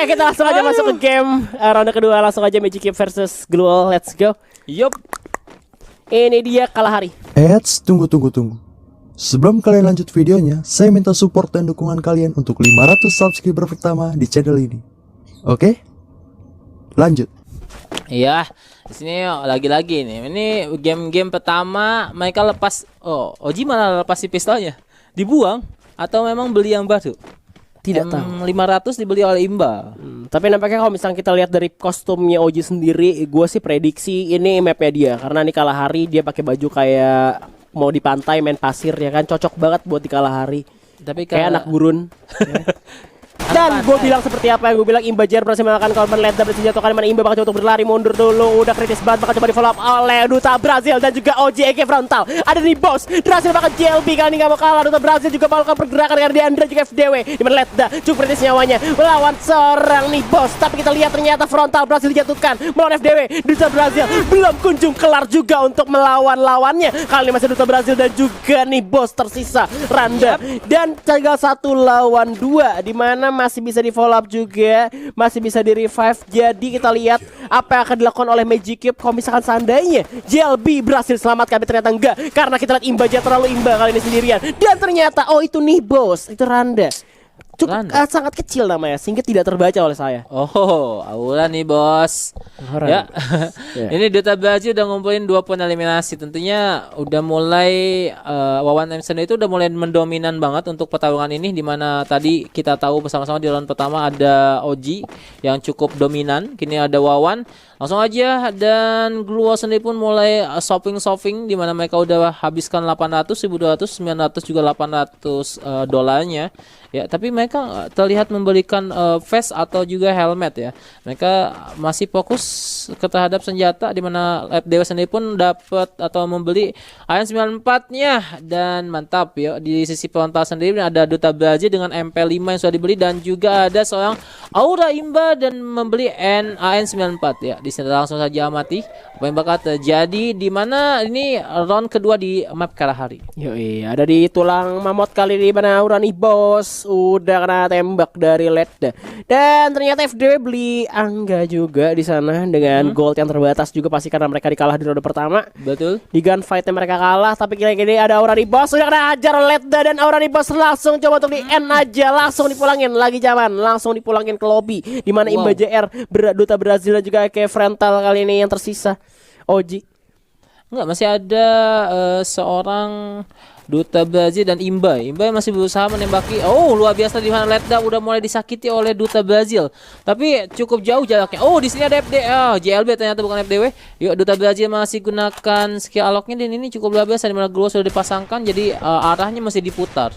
kita langsung aja masuk ke game ronde kedua. Langsung aja Magic Cube versus Gluol. Let's go. Yup. Ini dia Kalahari. Tunggu. Sebelum kalian lanjut videonya, saya minta support dan dukungan kalian untuk 500 subscriber pertama di channel ini. Oke? Lanjut. Iya, di sini lagi-lagi nih. Ini game pertama mereka lepas. Oh, Oji malah lepas si pistolnya. Dibuang atau memang beli yang baru? Tidak tahu. 500 dibeli oleh Imbal. Tapi nampaknya kalau misalnya kita lihat dari kostumnya Oji sendiri, gue sih prediksi ini mapnya dia. Karena nih Kalahari dia pakai baju kayak mau di pantai main pasir ya kan, cocok banget buat di Kalahari. Tapi kayak anak gurun. Dan gue bilang seperti apa yang gue bilang, Imba Jer berhasil mengalahkan korban Led dan bersenjata kali mana Imba bakal coba untuk berlari mundur dulu. Udah kritis banget, bakal coba di follow up oleh Duta Brazil dan juga OJK frontal. Ada nih bos, berhasil bakal JLB kali ini gak mau kalah. Duta Brazil juga melakukan pergerakan karena Diandra juga FDW. Dimana Ledda cukup kritis nyawanya melawan seorang nih bos. Tapi kita lihat ternyata frontal berhasil dijatuhkan melawan FDW. Duta Brazil belum kunjung kelar juga untuk melawan lawannya. Kali ini masih Duta Brazil dan juga nih bos tersisa Randa. Dan tinggal 1 lawan 2 dimana masih bisa di follow up juga, masih bisa di revive. Jadi kita lihat apa yang akan dilakukan oleh Magic Cube kalau misalkan seandainya JLB berhasil selamatkan, tapi ternyata enggak, karena kita lihat Imba aja terlalu imba kali ini sendirian. Dan ternyata oh itu nih bos, itu Randa. Cukup sangat kecil namanya sehingga tidak terbaca oleh saya. Oh, aula nih bos. Ya. Ini Duta Brazil udah ngumpulin 2 poin eliminasi. Tentunya udah mulai Wawan Emerson itu udah mulai mendominan banget untuk pertarungan ini, dimana tadi kita tahu bersama-sama di round pertama ada Oji yang cukup dominan. Kini ada Wawan. Langsung aja, dan Gluol sendiri pun mulai shopping dimana mereka udah habiskan 800, 1200, 900 juga 800 dolarnya. Ya, tapi mereka terlihat membelikan vest atau juga helmet ya. Mereka masih fokus ke terhadap senjata, dimana FDW sendiri pun dapat atau membeli AN94-nya. Dan mantap ya, di sisi frontal sendiri ada Duta Brazil dengan MP5 yang sudah dibeli, dan juga ada seorang Aura Imba dan membeli AN94 ya. Di sini langsung saja amati apa yang bakal terjadi, di mana ini round kedua di map Kalahari. Yoi, ada di tulang mamot kali ini mana Urani bos udah kena tembak dari Led. Dan ternyata FDW beli Angga juga di sana dengan gold yang terbatas juga, pasti karena mereka dikalah di ronde pertama. Betul. Di gunfight mereka kalah, tapi kira-kira ada Urani bos udah kena hajar Led, dan Urani bos langsung coba untuk di end aja, langsung dipulangin lagi zaman, langsung dipulangin ke lobby, di mana Imba JR Duta Brazil dan juga kayak frontal kali ini yang tersisa. Oji enggak, masih ada seorang Duta Brazil dan Imba yang masih berusaha menembaki. Oh, luar biasa, di mana Ledda udah mulai disakiti oleh Duta Brazil. Tapi cukup jauh jaraknya. Oh, di sini ada FD. JLB ternyata bukan FDW. Yuk, Duta Brazil masih gunakan skill unlock-nya, dan ini cukup luar biasa, di mana Gluol sudah dipasangkan, jadi arahnya masih diputar.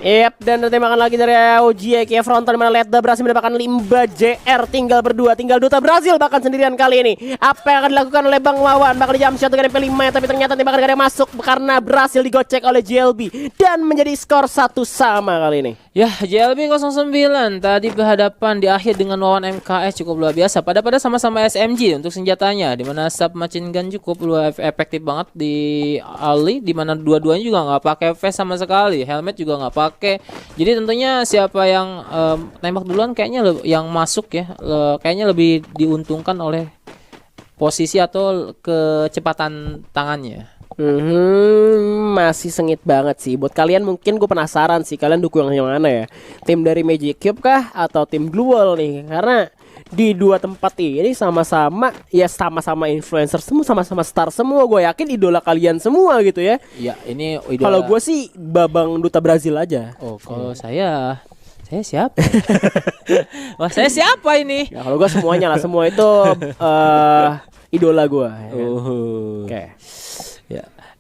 Yep, dan tembakan lagi dari OJK frontal, dimana Ledda berhasil mendapatkan Imba JR tinggal berdua, tinggal Duta Brazil bahkan sendirian kali ini. Apa yang akan dilakukan oleh Bang Wawan? Bakal di jump shot dengan MP5, tapi ternyata tembakan yang masuk karena berhasil digocek oleh JLB, dan menjadi skor 1 sama kali ini. Ya, JLB 09 tadi berhadapan di akhir dengan Wawan MKS, cukup luar biasa. Pada sama-sama SMG untuk senjatanya, dimana submachine gun cukup luar efektif banget di early, dimana dua-duanya juga nggak pakai vest sama sekali, helmet juga nggak pakai. Jadi tentunya siapa yang tembak duluan kayaknya yang masuk ya, kayaknya lebih diuntungkan oleh posisi atau kecepatan tangannya. Masih sengit banget sih. Buat kalian mungkin gue penasaran sih, kalian dukung yang mana ya? Tim dari Magic Cube kah atau tim Gluol nih? Karena di 2 tempat ini sama-sama influencer semua, sama-sama star semua. Gue yakin idola kalian semua gitu ya. Iya, ini idola. Kalau gue sih Babang Duta Brazil aja. Oh, kalau saya siapa? Wah, saya siapa ini? Ya, kalau gue semuanya lah, semua itu idola gue. Ya. Oke.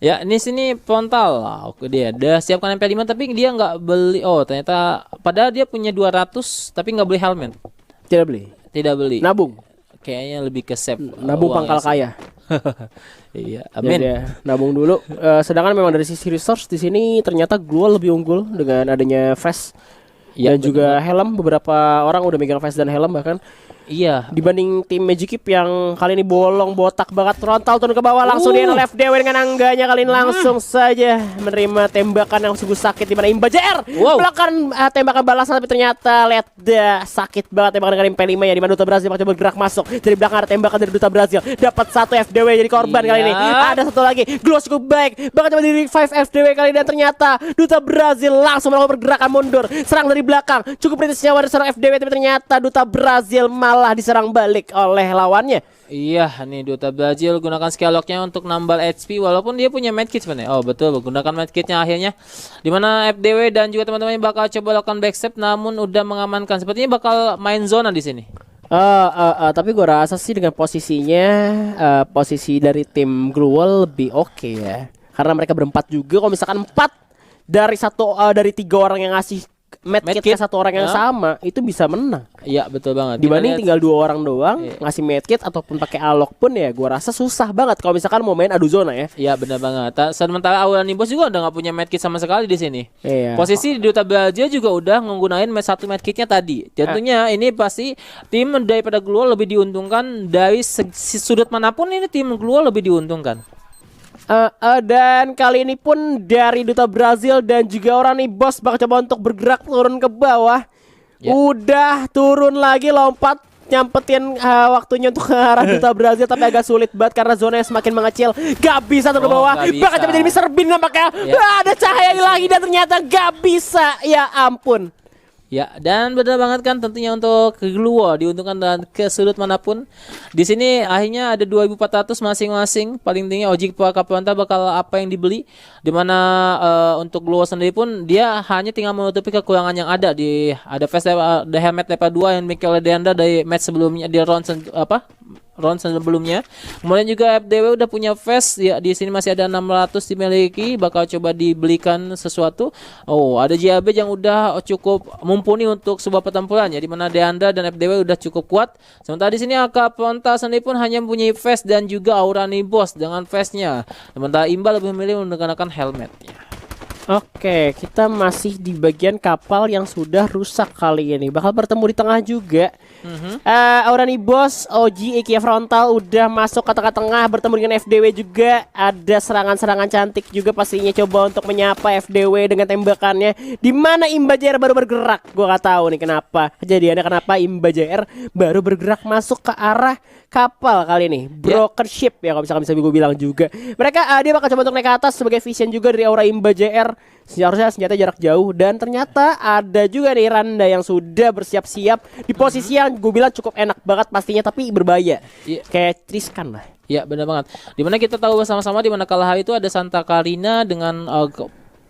Ya, ini sini frontal. Oke, dia udah siapkan MP5 tapi dia nggak beli. Oh, ternyata padahal dia punya 200 tapi nggak beli helmet. Tidak beli. Nabung. Kayaknya lebih ke save. Nabung pangkal kaya. Iya, amin. Ya, nabung dulu. Sedangkan memang dari sisi resource di sini ternyata Gluol lebih unggul dengan adanya vest dan juga helm. Beberapa orang udah megang vest dan helm bahkan. Iya. dibanding tim Magic Cube yang kali ini bolong botak banget. Frontal turun ke bawah langsung dia left DW dengan angganya kali ini langsung saja menerima tembakan yang sungguh sakit di mana Imba JR melakukan tembakan balasan tapi ternyata lihat sakit banget tembakan dengan MP5 ya, di mana Duta Brazil coba bergerak masuk dari belakang, ada tembakan dari Duta Brazil, dapat satu FDW jadi korban kali ini. Ada satu lagi Glow cukup baik bahkan coba di 5 FDW kali ini, dan ternyata Duta Brazil langsung melakukan pergerakan mundur, serang dari belakang, cukup kritis nyawa dari seorang FDW tapi ternyata Duta Brazil malah diserang balik oleh lawannya. Iya, nih Duta Brazil gunakan scallock-nya untuk nambal HP walaupun dia punya medkit sebenarnya. Oh betul, gunakan medkitnya akhirnya. Dimana FDW dan juga teman-temannya bakal coba lakukan backstep namun udah mengamankan. Sepertinya bakal main zona di sini. Tapi gue rasa sih dengan posisinya posisi dari tim Glowal lebih oke ya. Karena mereka berempat juga. Kalau misalkan 4 dari 3 orang yang ngasih medkit ke satu orang yang sama, itu bisa menang. Iya betul banget. Dibanding tinggal 2 orang doang ngasih medkit ataupun pakai alok pun ya gua rasa susah banget kalau misalkan mau main adu zona ya. Iya benar banget. Sementara Aura Nimbus juga udah nggak punya medkit sama sekali di sini. Iya. Posisi Duta Brazil juga udah menggunakan satu medkitnya tadi. Tentunya ini pasti tim daripada Glowal lebih diuntungkan dari sudut manapun, ini tim Glowal lebih diuntungkan. Dan kali ini pun dari Duta Brazil dan juga orang nih bos bakal coba untuk bergerak turun ke bawah. Udah turun lagi lompat nyampetin waktunya untuk ke arah Duta Brazil tapi agak sulit banget karena zonanya semakin mengecil. Gak bisa turun ke bawah. Bakal coba jadi Mr. Bean nampaknya. Ada cahaya lagi dan ternyata gak bisa. Ya ampun. Ya, dan benar banget kan tentunya untuk Glowal diuntungkan dan ke sudut manapun. Di sini akhirnya ada 2.400 masing-masing. Paling tinggi Ojik Kapanta bakal apa yang dibeli. Dimana untuk Glowal sendiri pun dia hanya tinggal menutupi kekurangan yang ada di face the helmet level 2 yang dimiliki oleh Deanda dari match sebelumnya di round sebelumnya. Kemudian juga FDW udah punya face ya, di sini masih ada 600 dimiliki, bakal coba dibelikan sesuatu. Oh, ada JAB yang udah cukup mumpuni untuk sebuah pertempuran ya, di mana Deanda dan FDW udah cukup kuat. Sementara di sini AK Ponta sendiri pun hanya mempunyai face dan juga Aura Nibos dengan face-nya. Sementara Imba lebih memilih menggunakan helmetnya. Oke, kita masih di bagian kapal yang sudah rusak kali ini. Bakal bertemu di tengah juga. Aura Nibos, OG, Ikia Frontal udah masuk ke tengah-tengah, bertemu dengan FDW juga. Ada serangan-serangan cantik juga pastinya coba untuk menyapa FDW dengan tembakannya. Di mana Imba JR baru bergerak. Gua gak tahu nih kenapa. Kejadiannya kenapa Imba JR baru bergerak masuk ke arah kapal kali ini. Broken ship ya kalau misalkan bisa gue bilang juga. Mereka dia bakal coba untuk naik ke atas sebagai vision juga dari Aura Imba JR. Seharusnya senjata jarak jauh, dan ternyata ada juga nih Randa yang sudah bersiap-siap di posisi yang gue bilang cukup enak banget pastinya tapi berbahaya. Kayak Triskan lah. Iya benar banget. Dimana kita tahu bersama-sama dimana kala hari itu ada Santa Karina dengan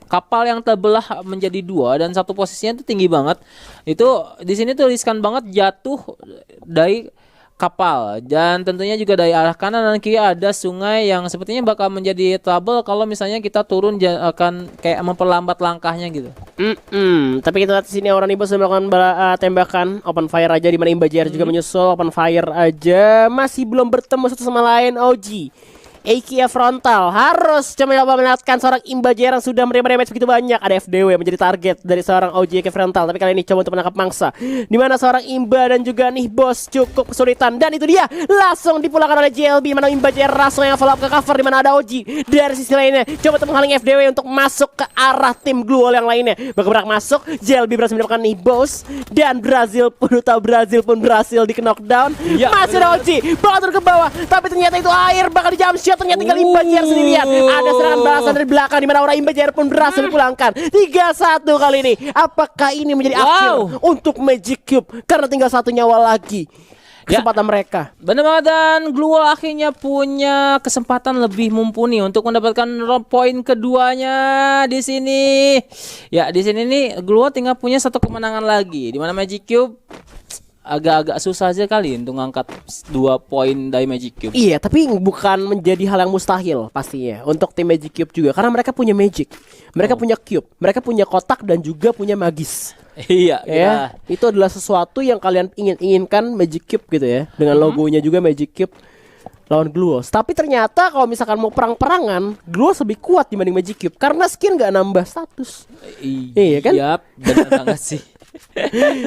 kapal yang terbelah menjadi 2 dan satu posisinya itu tinggi banget. Itu di sini tuh riskan banget jatuh dari kapal, dan tentunya juga dari arah kanan dan kiri ada sungai yang sepertinya bakal menjadi trouble kalau misalnya kita turun akan kayak memperlambat langkahnya gitu. Tapi kita lihat di sini orang Ibu sudah melakukan tembakan open fire aja, di mana Imba JR juga menyusul open fire aja, masih belum bertemu satu sama lain. OG Ikia Frontal harus coba menyelamatkan seorang Imba JR yang sudah menerima damage begitu banyak. Ada FDW menjadi target dari seorang OG Ikia Frontal, tapi kali ini coba untuk menangkap mangsa, di mana seorang Imba dan juga nih bos cukup kesulitan, dan itu dia langsung dipulangkan oleh JLB. Mana Imba JR langsung yang follow up ke cover, di mana ada OG dari sisi lainnya coba untuk menghalangi FDW untuk masuk ke arah tim Glowal yang lainnya. Bergerak masuk, JLB berhasil mendapatkan nih bos, dan Brazil pun berhasil di knockdown. Masih ada OG bakal turun ke bawah, tapi ternyata itu air bakal di jump shot. Ternyata tinggal Imba JR sendirian. Ada serangan balasan dari belakang, di mana orang Imba JR pun berhasil dipulangkan 3-1 kali ini. Apakah ini menjadi akhir untuk Magic Cube karena tinggal 1 nyawa lagi kesempatan mereka? Benar banget, dan Glowal akhirnya punya kesempatan lebih mumpuni untuk mendapatkan poin keduanya di sini. Ya, di sini nih Glowal tinggal punya 1 kemenangan lagi, di mana Magic Cube agak-agak susah aja kali untuk ngangkat 2 poin dari Magic Cube. Iya, tapi bukan menjadi hal yang mustahil pastinya untuk tim Magic Cube juga, karena mereka punya Magic, mereka punya Cube, mereka punya kotak dan juga punya magis. Iya, ya. Itu adalah sesuatu yang kalian inginkan Magic Cube gitu ya, dengan logonya juga Magic Cube lawan Glowal. Tapi ternyata kalau misalkan mau perang-perangan, Glowal lebih kuat dibanding Magic Cube karena skin gak nambah status. Iya kan? Iya, benar banget sih.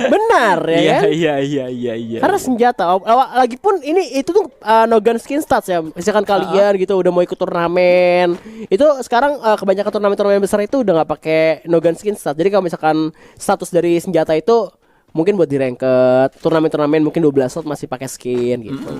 Benar ya kan? Iya. Karena senjata lagi pun ini itu tuh no gun skin stats ya. Misalkan kalian gitu udah mau ikut turnamen, itu sekarang kebanyakan turnamen besar itu udah nggak pakai no gun skin stats. Jadi kalau misalkan status dari senjata itu mungkin buat di ranked, turnamen mungkin 12 slot masih pakai skin gitu.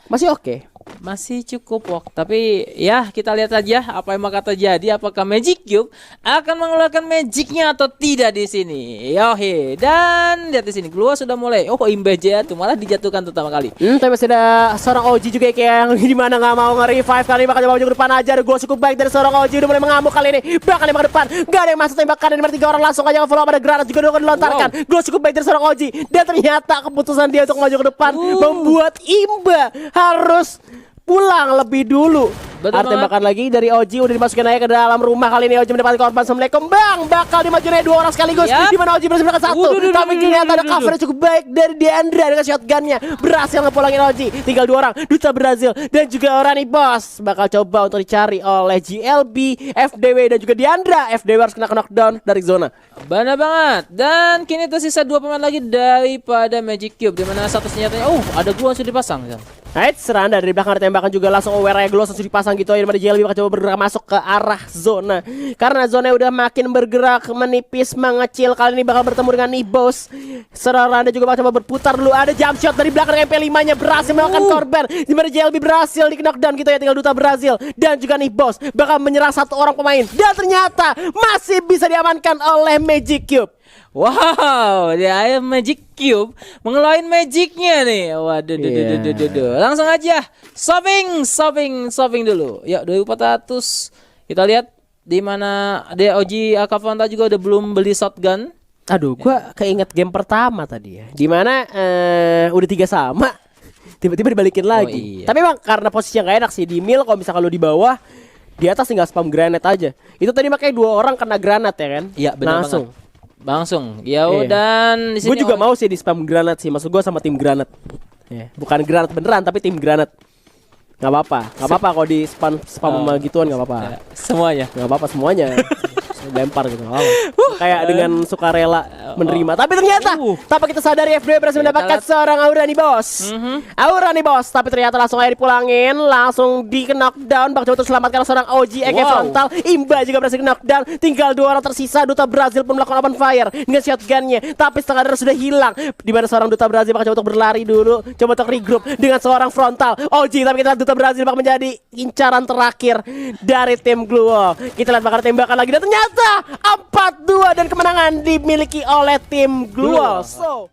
Masih oke. Masih cukup Wok. Tapi ya kita lihat aja apa yang bakal terjadi. Apakah Magic Cube akan mengeluarkan magicnya atau tidak di sini. Yohe. Dan lihat di sini Glua sudah mulai. Oh Imbaja tuh malah dijatuhkan pertama kali. Tapi masih ada seorang OG juga kayak yang dimana nggak mau nge-revive kali ini, bakal coba maju ke depan aja. Ada gol cukup baik dari seorang OG, udah mulai mengamuk kali ini. Bakal nembak ke depan, nggak ada yang masuk tembakan dari 3 orang, langsung aja follow up. Ada granat juga udah dilontarkan. Gol cukup baik dari seorang OG, dan ternyata keputusan dia untuk maju ke depan membuat Imba harus pulang lebih dulu. Ada tembakan lagi dari Oji, udah dimasukin aja ke dalam rumah. Kali ini Oji mendapatkan korban sembelih kembang. Bakal dimajuin 2 orang sekaligus. Di mana Oji berhasil mendapatkan 1. Tapi ternyata ada cover cukup baik dari Diandra dengan shotgunnya. Berhasil ngepulangin Oji. Tinggal 2 orang, Duta Brazil dan juga Orani Boss. Bakal coba untuk dicari oleh GLB, FDW dan juga Diandra. FDW harus kena knockdown dari zona. Benar banget. Dan kini tersisa 2 pemain lagi daripada Magic Cube, dimana satu senjatanya ada Glua sudah dipasang. Serangan dari belakang ada tembakan juga, langsung aware Glow langsung dipasang gitu. Dimana JLB bakal coba bergerak masuk ke arah zona, karena zona udah makin bergerak menipis mengecil. Kali ini bakal bertemu dengan Nibos. Serangan juga bakal coba berputar dulu. Ada jump shot dari belakang MP5 nya berhasil memakan korban. Dimana JLB berhasil di knockdown gitu ya. Tinggal Duta Brazil dan juga Nibos bakal menyerang 1 orang pemain, dan ternyata masih bisa diamankan oleh Magic Cube. Wow, dia Magic Cube mengeluarin magicnya nih. Waduh, langsung aja shopping dulu. Ya, 2400. Kita lihat di mana DOG Akavanta juga udah belum beli shotgun. Aduh, gua keinget game pertama tadi ya. Dimana udah 3 sama, tiba-tiba dibalikin lagi. Iya. Tapi emang karena posisinya gak enak sih di mil. Kalau misalkan lu di bawah, di atas tinggal spam granat aja. Itu tadi makanya 2 orang kena granat ya kan? Iya, benar langsung. Ya dan di sini gue juga mau sih di spam granat sih. Maksud gue sama tim granat. Bukan granat beneran tapi tim granat. Gak apa-apa kalau di spam sama gituan gak apa-apa. Semuanya. Gak apa-apa semuanya. Lempar gitu. Kayak dengan sukarela menerima. Tapi ternyata tanpa kita sadari FDW berhasil mendapatkan seorang Aurani Boss. Aurani Boss. Tapi ternyata langsung aja dipulangin, langsung di knockdown. Bakal coba untuk selamatkan seorang OG Eke frontal. Imba juga berhasil knockdown. Tinggal 2 orang tersisa. Duta Brazil pun melakukan open fire dengan shotgunnya. Tapi setengah darah sudah hilang. Dimana seorang Duta Brazil bakal coba untuk berlari dulu, coba untuk regroup dengan seorang frontal OG. Tapi kita lihat Duta Brazil bakal menjadi incaran terakhir dari tim Glua. Kita lihat bakal tembakan lagi, dan ternyata 4-2 dan kemenangan dimiliki oleh tim Glua. So